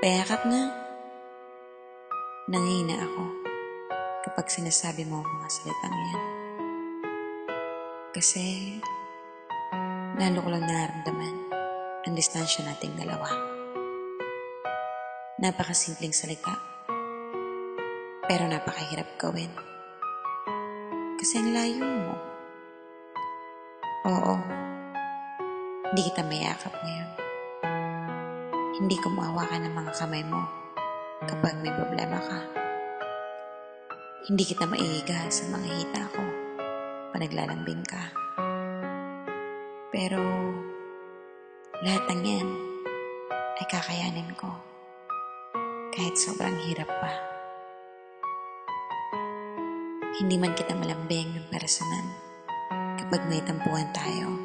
Payakap nga. Nangihina ako kapag sinasabi mo ang mga salitang yan. Kasi lalo ko lang nararamdaman ang distansya nating dalawa. Napakasimpleng salita, pero napakahirap gawin. Kasi ang layo mo. Oo, hindi kita mayakap ngayon. Hindi ko maawakan ng mga kamay mo kapag may problema ka. Hindi kita maihiga sa mga hita ko pag naglalambing ka. Pero lahat ng yan ay kakayanin ko kahit sobrang hirap pa. Hindi man kita malambing ng personal kapag may tampuhan tayo.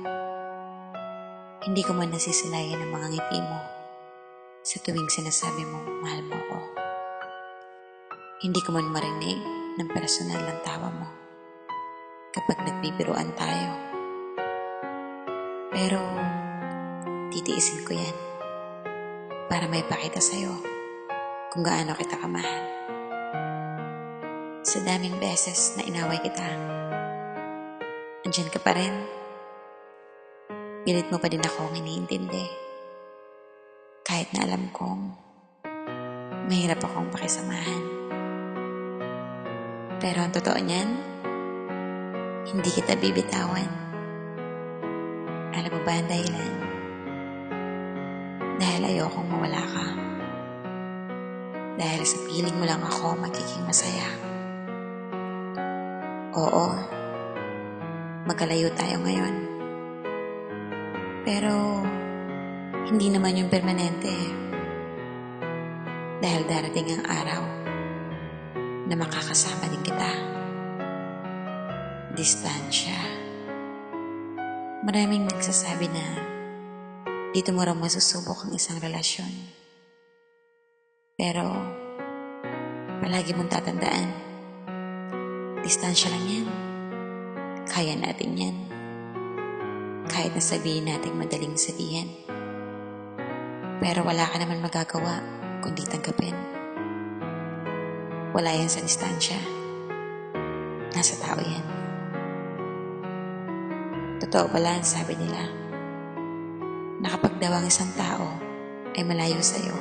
Hindi ko man nasisilayan ang mga ngiti mo sa tuwing sinasabi mo, mahal mo ko. Hindi ko man marinig ng personal ang tawa mo kapag nagbibiruan tayo. Pero titiisin ko yan para may pakita sa'yo kung gaano kita kamahal. Sa daming beses na inaway kita, andyan ka pa rin. Pilit mo pa din akong iniintindi. Kahit na alam kong mahirap akong pakisamahan. Pero ang totoo niyan, hindi kita bibitawan. Alam mo ba ang dahilan? Dahil ayokong mawala ka. Dahil sa piling mo lang ako magiging masaya. Oo, magkalayo tayo ngayon. Pero hindi naman yung permanente. Dahil darating ang araw na makakasama din kita. Distansya. Maraming nagsasabi na dito mo raw masusubok ang isang relasyon. Pero palagi mong tatandaan, distansya lang yan. Kaya natin yan. Kahit na sabihin natin madaling sabihin. Pero wala ka naman magagawa kundi tanggapin. Wala yan sa distansya. Nasa tao yan. Totoo pala ang sabi nila na kapag daw ang isang tao ay malayo sa'yo,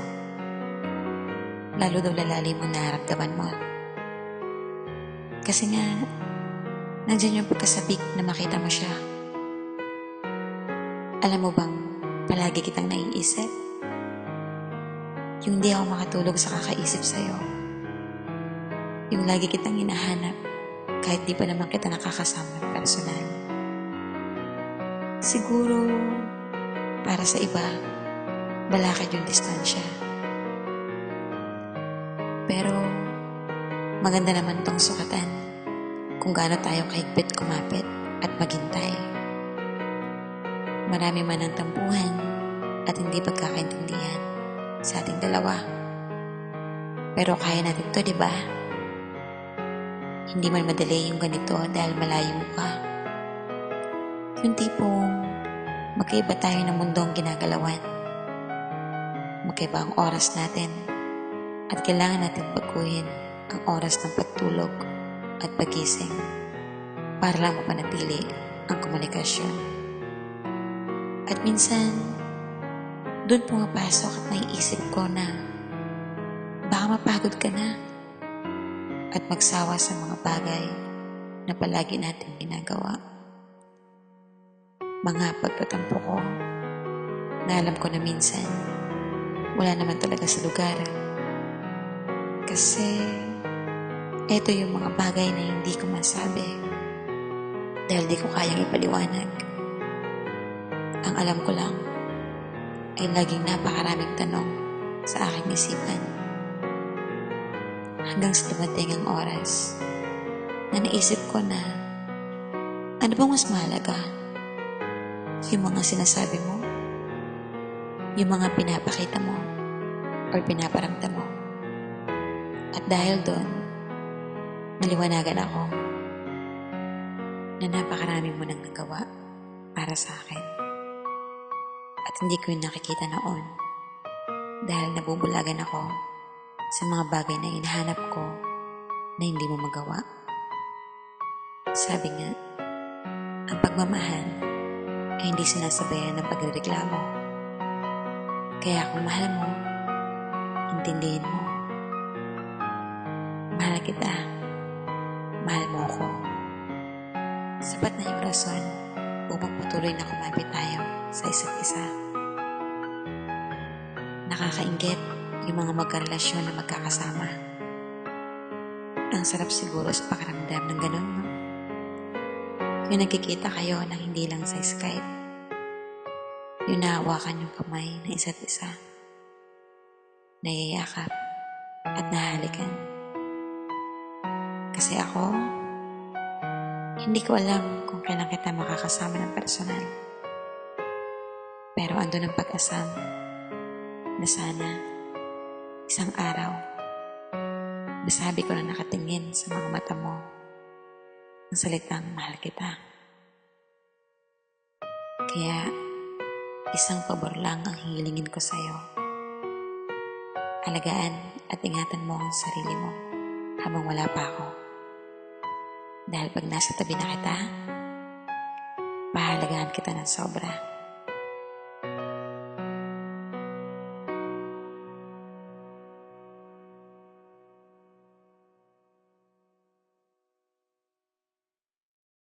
lalo daw lalalim ang nararamdaman mo. Kasi nga, nandyan yung pagkasabik na makita mo siya. Alam mo bang palagi kitang naiisip? Yung di ako makatulog sa kakaisip sa'yo. Yung lagi kitang hinahanap kahit di pa naman kita nakakasama ng personal. Siguro, para sa iba, balakad yung distansya. Pero, maganda naman tong sukatan kung gaano tayo kahigpit kumapit at maghintay. Marami man ang tampuhan at hindi pagkakaintindihan sa ating dalawa. Pero kaya natin to, di ba? Hindi man madali yung ganito dahil malayo ka. Yung tipong magkaiba tayo ng mundong ginagalawan. Magkaiba ang oras natin at kailangan natin baguhin ang oras ng pagtulog at pagising para lang mapanatili ang komunikasyon. At minsan, doon pumapasok at naiisip ko na baka mapagod ka na at magsawa sa mga bagay na palagi natin ginagawa. Mga pagtatampo ko na alam ko na minsan wala naman talaga sa lugar. Kasi eto yung mga bagay na hindi ko masabi dahil di ko kayang ipaliwanag. Ang alam ko lang ay laging napakaraming tanong sa aking isipan. Hanggang sa dumating ang oras na naisip ko na ano bang mas mahalaga? Yung mga sinasabi mo? Yung mga pinapakita mo? Or pinaparamdam mo? At dahil doon, naliwanagan ako na napakarami mo nang nagawa para sa akin. At hindi ko yung nakikita noon. dahil nabubulagan ako sa mga bagay na hinahanap ko na hindi mo magawa. Sabi nga, ang pagmamahal ay hindi sinasabayan ng pagrereklamo. Kaya kung mahal mo, intindihin mo. Mahal kita. Mahal mo ako. Sapat na yung rason upang patuloy na kumapit tayo sa isa't isa. Nakakainggit yung mga magkarelasyon na magkakasama. Ang sarap siguro sa pakiramdam ng ganun, no? Yung nagkikita kayo ng hindi lang sa Skype. Yung nahawakan yung kamay ng isa't isa. Nayayakap at nahalikan. Kasi ako, hindi ko alam kung kailan kita makakasama ng personal. Pero ando ng pag-asam na sana isang araw masabi ko na nakatingin sa mga mata mo ang salitang mahal kita. Kaya isang pabor lang ang hihilingin ko sa'yo. Alagaan at ingatan mo ang sarili mo habang wala pa ako. Dahil pag nasa tabi na kita, pahalagahan kita ng sobra.